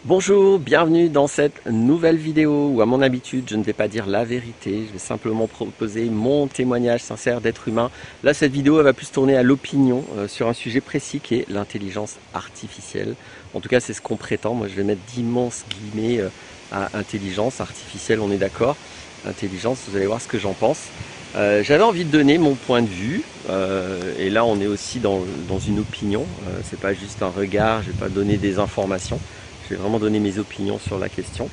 Bonjour, bienvenue dans cette nouvelle vidéo où à mon habitude je ne vais pas dire la vérité, je vais simplement proposer mon témoignage sincère d'être humain. Là cette vidéo elle va plus tourner à l'opinion sur un sujet précis qui est l'intelligence artificielle. En tout cas c'est ce qu'on prétend, moi je vais mettre d'immenses guillemets à intelligence artificielle, on est d'accord. Intelligence, vous allez voir ce que j'en pense. J'avais envie de donner mon point de vue et là on est aussi dans une opinion, c'est pas juste un regard, je vais pas donner des informations. Je vais vraiment donner mes opinions sur la question.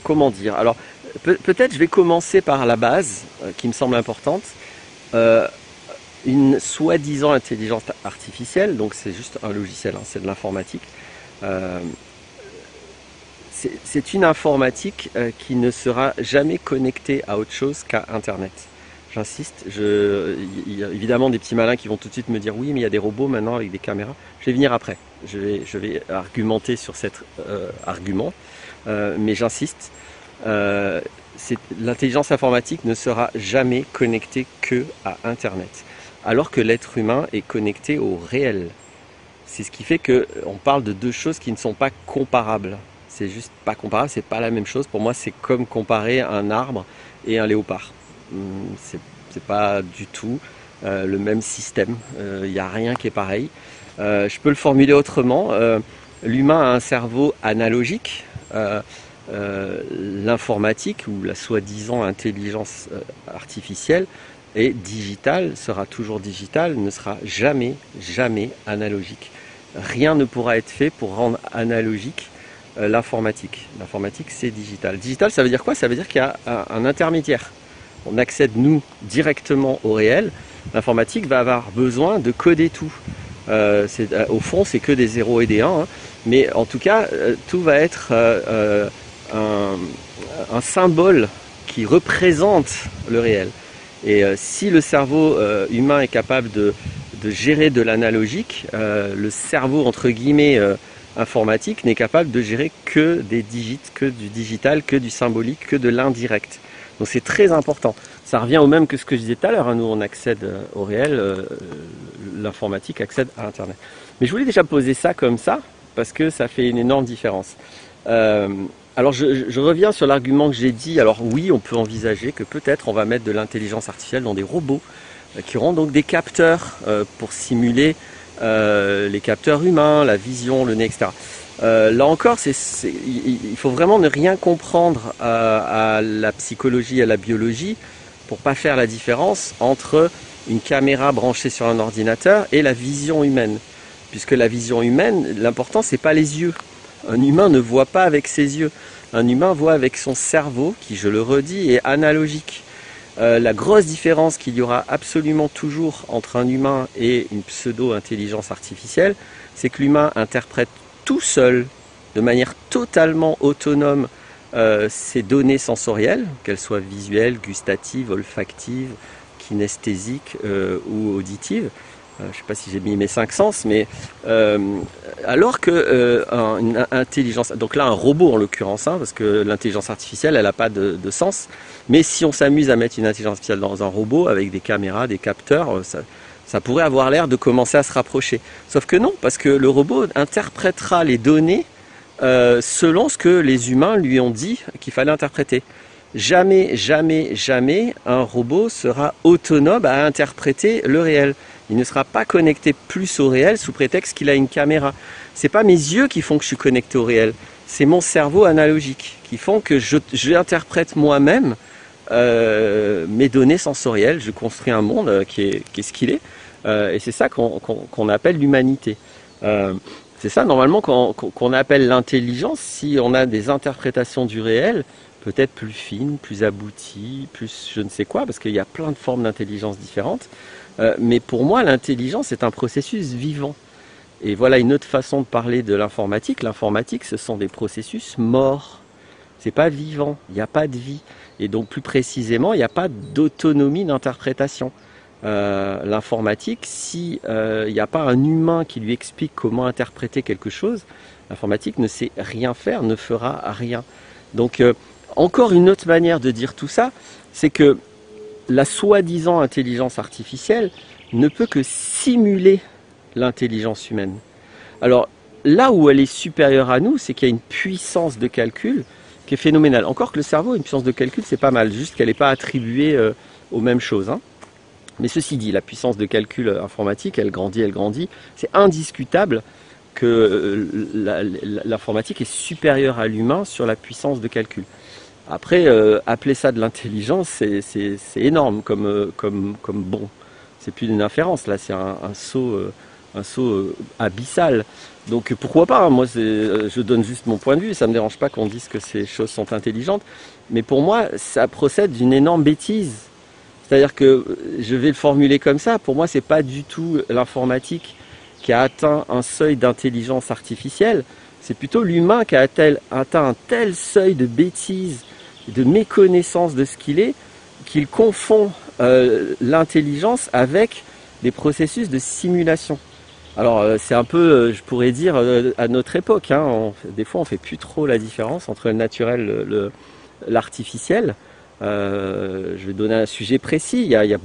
Comment dire? Alors, peut-être je vais commencer par la base, qui me semble importante. Euh, une soi-disant intelligence artificielle, donc c'est juste un logiciel, hein, c'est de l'informatique. Euh, c'est une informatique qui ne sera jamais connectée à autre chose qu'à Internet. J'insiste, il y a évidemment des petits malins qui vont tout de suite me dire oui, mais il y a des robots maintenant avec des caméras. Je vais venir après. Je vais argumenter sur cet argument, mais j'insiste. L'intelligence informatique ne sera jamais connectée que à Internet, alors que l'être humain est connecté au réel. C'est ce qui fait qu'on parle de deux choses qui ne sont pas comparables. C'est juste pas comparable, c'est pas la même chose. Pour moi, c'est comme comparer un arbre et un léopard. C'est pas du tout le même système. Il n'y a rien qui est pareil. Je peux le formuler autrement. L'humain a un cerveau analogique. L'informatique ou la soi-disant intelligence artificielle est digitale, sera toujours digitale, ne sera jamais, jamais analogique. Rien ne pourra être fait pour rendre analogique l'informatique. L'informatique, c'est digital. Digital, ça veut dire quoi? Ça veut dire qu'il y a un intermédiaire. On accède, nous, directement au réel. L'informatique va avoir besoin de coder tout. Au fond, c'est que des 0 et des 1, hein. Mais en tout cas, tout va être un symbole qui représente le réel. Et si le cerveau humain est capable de gérer de l'analogique, le cerveau, entre guillemets, informatique n'est capable de gérer que des digits, que du digital, que du symbolique, que de l'indirect. Donc c'est très important. Ça revient au même que ce que je disais tout à l'heure, hein. Nous on accède au réel, l'informatique accède à Internet. Mais je voulais déjà poser ça comme ça, parce que ça fait une énorme différence. Alors je reviens sur l'argument que j'ai dit. Alors oui, on peut envisager que peut-être on va mettre de l'intelligence artificielle dans des robots qui auront donc des capteurs pour simuler les capteurs humains, la vision, le nez, etc. Là encore, il faut vraiment ne rien comprendre à la psychologie, à la biologie, pour pas faire la différence entre une caméra branchée sur un ordinateur et la vision humaine. Puisque la vision humaine, l'important, c'est pas les yeux. Un humain ne voit pas avec ses yeux. Un humain voit avec son cerveau, qui, je le redis, est analogique. La grosse différence qu'il y aura absolument toujours entre un humain et une pseudo-intelligence artificielle, c'est que l'humain interprète tout seul, de manière totalement autonome, ces données sensorielles, qu'elles soient visuelles, gustatives, olfactives, kinesthésiques ou auditives. Je ne sais pas si j'ai mis mes 5 sens, mais alors que une intelligence, donc là un robot en l'occurrence, hein, parce que l'intelligence artificielle elle n'a pas de sens, mais si on s'amuse à mettre une intelligence artificielle dans un robot avec des caméras, des capteurs, ça pourrait avoir l'air de commencer à se rapprocher. Sauf que non, parce que le robot interprétera les données selon ce que les humains lui ont dit qu'il fallait interpréter. Jamais, jamais, jamais un robot sera autonome à interpréter le réel. Il ne sera pas connecté plus au réel sous prétexte qu'il a une caméra. C'est pas mes yeux qui font que je suis connecté au réel, c'est mon cerveau analogique qui font que j'interprète moi-même mes données sensorielles. Je construis un monde qui est ce qu'il est, et c'est ça qu'on appelle l'humanité. C'est ça normalement qu'on appelle l'intelligence si on a des interprétations du réel peut-être plus fines, plus abouties, plus je ne sais quoi, parce qu'il y a plein de formes d'intelligence différentes. Mais pour moi, l'intelligence est un processus vivant. Et voilà une autre façon de parler de l'informatique. L'informatique, ce sont des processus morts. C'est pas vivant, il n'y a pas de vie. Et donc plus précisément, il n'y a pas d'autonomie d'interprétation. L'informatique, si il n'y a pas un humain qui lui explique comment interpréter quelque chose, l'informatique ne sait rien faire, ne fera rien. Donc encore une autre manière de dire tout ça, c'est que la soi-disant intelligence artificielle ne peut que simuler l'intelligence humaine. Alors, là où elle est supérieure à nous, c'est qu'il y a une puissance de calcul qui est phénoménale. Encore que le cerveau, une puissance de calcul, c'est pas mal, juste qu'elle n'est pas attribuée aux mêmes choses, hein. Mais ceci dit, la puissance de calcul informatique, elle grandit, elle grandit. C'est indiscutable que l'informatique est supérieure à l'humain sur la puissance de calcul. Après, appeler ça de l'intelligence, c'est énorme comme bon. C'est plus une inférence, là, c'est un saut abyssal. Donc pourquoi pas, hein, moi je donne juste mon point de vue, ça ne me dérange pas qu'on dise que ces choses sont intelligentes, mais pour moi ça procède d'une énorme bêtise. C'est-à-dire que je vais le formuler comme ça, pour moi c'est pas du tout l'informatique qui a atteint un seuil d'intelligence artificielle, c'est plutôt l'humain qui a atteint un tel seuil de bêtise, de méconnaissance de ce qu'il est, qu'il confond l'intelligence avec des processus de simulation. Alors c'est un peu, je pourrais dire, à notre époque, hein, des fois on fait plus trop la différence entre le naturel et l'artificiel. Je vais donner un sujet précis, il y a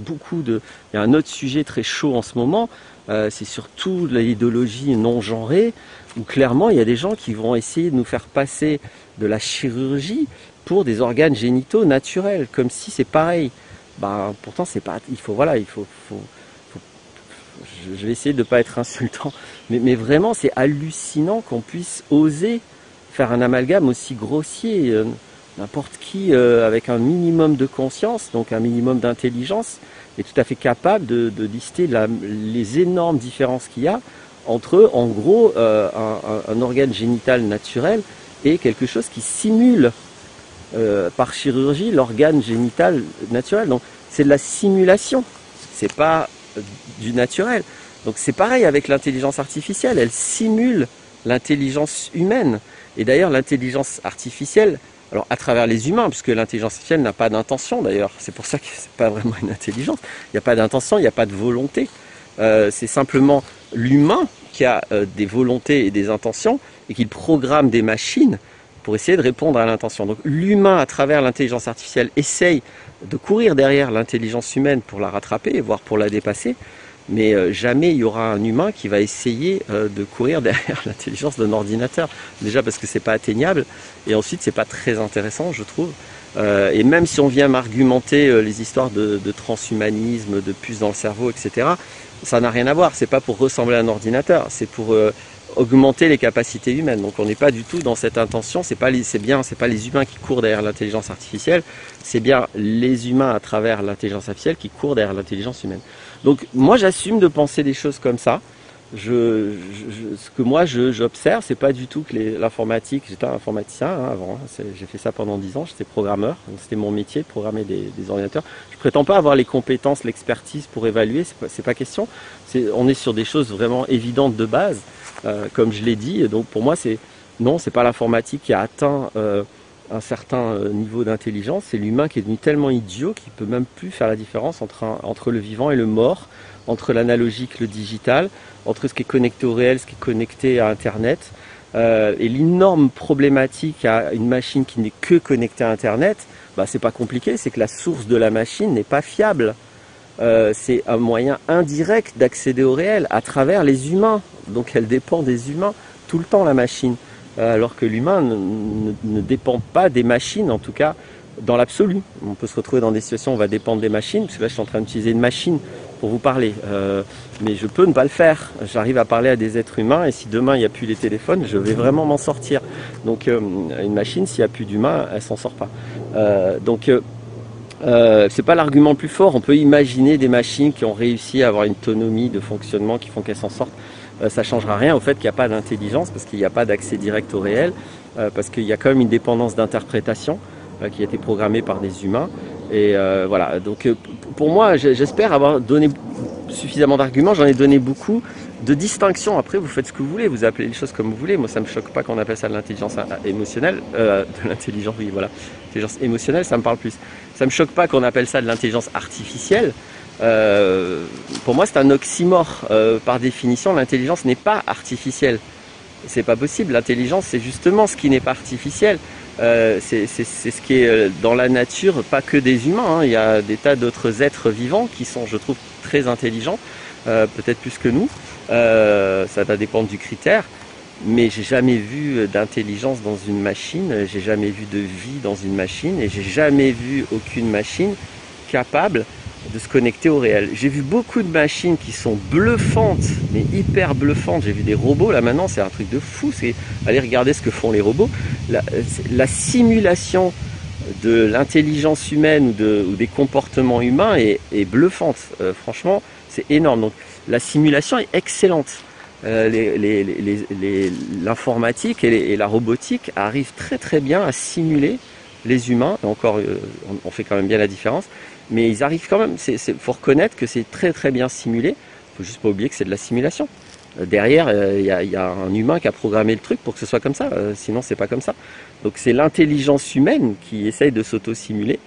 un autre sujet très chaud en ce moment, c'est surtout l'idéologie non genrée, où clairement il y a des gens qui vont essayer de nous faire passer de la chirurgie pour des organes génitaux naturels, comme si c'est pareil. Ben, pourtant c'est pas, je vais essayer de ne pas être insultant, mais vraiment c'est hallucinant qu'on puisse oser faire un amalgame aussi grossier. N'importe qui avec un minimum de conscience, donc un minimum d'intelligence, est tout à fait capable de lister les énormes différences qu'il y a entre, en gros, un organe génital naturel et quelque chose qui simule par chirurgie l'organe génital naturel. Donc c'est de la simulation, c'est pas du naturel. Donc c'est pareil avec l'intelligence artificielle, elle simule l'intelligence humaine. Et d'ailleurs l'intelligence artificielle, alors à travers les humains, puisque l'intelligence artificielle n'a pas d'intention d'ailleurs, c'est pour ça que c'est pas vraiment une intelligence, il n'y a pas d'intention, il n'y a pas de volonté. C'est simplement l'humain qui a des volontés et des intentions et qui programme des machines pour essayer de répondre à l'intention. Donc l'humain, à travers l'intelligence artificielle, essaye de courir derrière l'intelligence humaine pour la rattraper, voire pour la dépasser, mais jamais il y aura un humain qui va essayer de courir derrière l'intelligence d'un ordinateur. Déjà parce que c'est pas atteignable, et ensuite c'est pas très intéressant, je trouve. Et même si on vient m'argumenter les histoires de transhumanisme, de puces dans le cerveau, etc., ça n'a rien à voir. C'est pas pour ressembler à un ordinateur, c'est pour augmenter les capacités humaines. Donc on n'est pas du tout dans cette intention. C'est pas les humains qui courent derrière l'intelligence artificielle, c'est bien les humains à travers l'intelligence artificielle qui courent derrière l'intelligence humaine. Donc moi j'assume de penser des choses comme ça. Ce que moi j'observe, c'est pas du tout que l'informatique. J'étais un informaticien hein, avant, j'ai fait ça pendant 10 ans, j'étais programmeur, c'était mon métier de programmer des ordinateurs. Je prétends pas avoir les compétences, l'expertise pour évaluer, c'est pas question. On est sur des choses vraiment évidentes de base, comme je l'ai dit. Donc pour moi c'est pas l'informatique qui a atteint un certain niveau d'intelligence, c'est l'humain qui est devenu tellement idiot qu'il peut même plus faire la différence entre le vivant et le mort, entre l'analogique, le digital, entre ce qui est connecté au réel, ce qui est connecté à Internet. Et l'énorme problématique à une machine qui n'est que connectée à Internet, bah, c'est pas compliqué, c'est que la source de la machine n'est pas fiable. C'est un moyen indirect d'accéder au réel à travers les humains. Donc elle dépend des humains tout le temps, la machine. Alors que l'humain ne dépend pas des machines, en tout cas dans l'absolu. On peut se retrouver dans des situations où on va dépendre des machines, parce que là je suis en train d'utiliser une machine pour vous parler, mais je peux ne pas le faire. J'arrive à parler à des êtres humains, et si demain il n'y a plus les téléphones, je vais vraiment m'en sortir. Donc une machine, s'il n'y a plus d'humains, elle s'en sort pas. C'est pas l'argument le plus fort. On peut imaginer des machines qui ont réussi à avoir une autonomie de fonctionnement qui font qu'elles s'en sortent. Ça ne changera rien au fait qu'il n'y a pas d'intelligence, parce qu'il n'y a pas d'accès direct au réel, parce qu'il y a quand même une dépendance d'interprétation qui a été programmée par des humains. Et voilà, donc pour moi, j'espère avoir donné suffisamment d'arguments, j'en ai donné beaucoup, de distinctions. Après, vous faites ce que vous voulez, vous appelez les choses comme vous voulez. Moi, ça ne me choque pas qu'on appelle ça de l'intelligence émotionnelle, de l'intelligence, oui, voilà, l'intelligence émotionnelle, ça me parle plus. Ça ne me choque pas qu'on appelle ça de l'intelligence artificielle. Pour moi c'est un oxymore, par définition l'intelligence n'est pas artificielle, c'est pas possible. L'intelligence c'est justement ce qui n'est pas artificiel, c'est ce qui est dans la nature, pas que des humains, hein. Il y a des tas d'autres êtres vivants qui sont, je trouve, très intelligents, peut-être plus que nous, ça va dépendre du critère, mais j'ai jamais vu d'intelligence dans une machine, j'ai jamais vu de vie dans une machine, et j'ai jamais vu aucune machine capable de se connecter au réel. J'ai vu beaucoup de machines qui sont bluffantes, mais hyper bluffantes. J'ai vu des robots, là maintenant c'est un truc de fou, c'est aller regarder ce que font les robots. La simulation de l'intelligence humaine ou des comportements humains est bluffante. Franchement, c'est énorme. Donc la simulation est excellente. L'informatique et la robotique arrivent très très bien à simuler les humains. Et encore, on fait quand même bien la différence. Mais ils arrivent quand même, faut reconnaître que c'est très très bien simulé. Il faut juste pas oublier que c'est de la simulation. Derrière, il y a un humain qui a programmé le truc pour que ce soit comme ça, sinon c'est pas comme ça. Donc c'est l'intelligence humaine qui essaye de s'auto-simuler.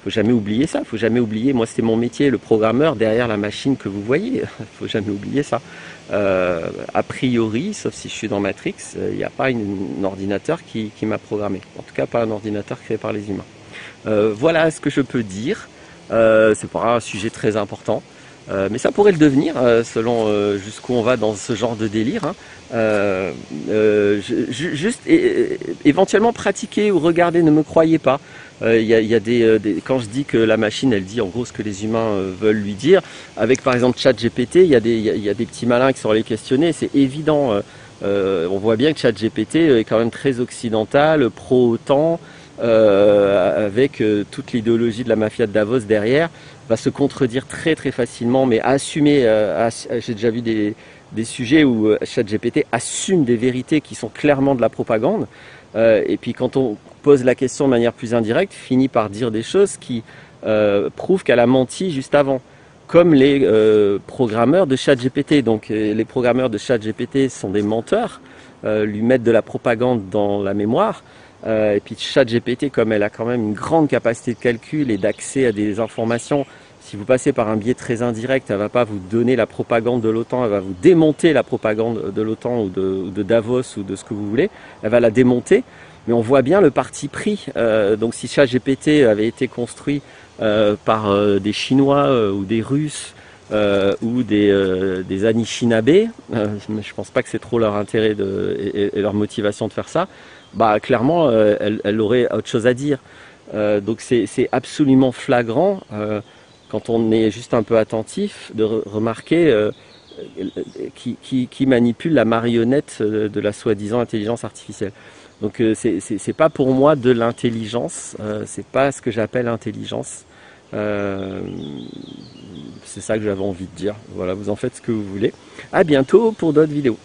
Faut jamais oublier ça, faut jamais oublier, moi c'était mon métier, le programmeur derrière la machine que vous voyez, faut jamais oublier ça. A priori, sauf si je suis dans Matrix, il n'y a pas un ordinateur qui m'a programmé. En tout cas pas un ordinateur créé par les humains. Voilà ce que je peux dire. C'est pas un sujet très important. Mais ça pourrait le devenir selon jusqu'où on va dans ce genre de délire. Hein. Juste éventuellement pratiquer ou regarder, ne me croyez pas. Y a quand je dis que la machine elle dit en gros ce que les humains veulent lui dire, avec par exemple ChatGPT, il y a des petits malins qui sont allés questionner, c'est évident. On voit bien que ChatGPT est quand même très occidental, pro-OTAN, avec toute l'idéologie de la mafia de Davos derrière, va se contredire très très facilement, mais assumer, j'ai déjà vu des sujets où ChatGPT assume des vérités qui sont clairement de la propagande, et puis quand on pose la question de manière plus indirecte, finit par dire des choses qui prouvent qu'elle a menti juste avant, comme les programmeurs de ChatGPT. Donc les programmeurs de ChatGPT sont des menteurs, lui mettent de la propagande dans la mémoire. Et puis ChatGPT, comme elle a quand même une grande capacité de calcul et d'accès à des informations, si vous passez par un biais très indirect, elle ne va pas vous donner la propagande de l'OTAN, elle va vous démonter la propagande de l'OTAN ou de Davos ou de ce que vous voulez, elle va la démonter, mais on voit bien le parti pris. Donc si ChatGPT avait été construit par des Chinois ou des Russes ou des Anishinabés, mais je pense pas que c'est trop leur intérêt et leur motivation de faire ça, bah clairement elle aurait autre chose à dire. Donc c'est absolument flagrant quand on est juste un peu attentif de remarquer qui manipule la marionnette de la soi-disant intelligence artificielle. Donc c'est pas pour moi de l'intelligence, c'est pas ce que j'appelle intelligence. C'est ça que j'avais envie de dire. Voilà, vous en faites ce que vous voulez. À bientôt pour d'autres vidéos.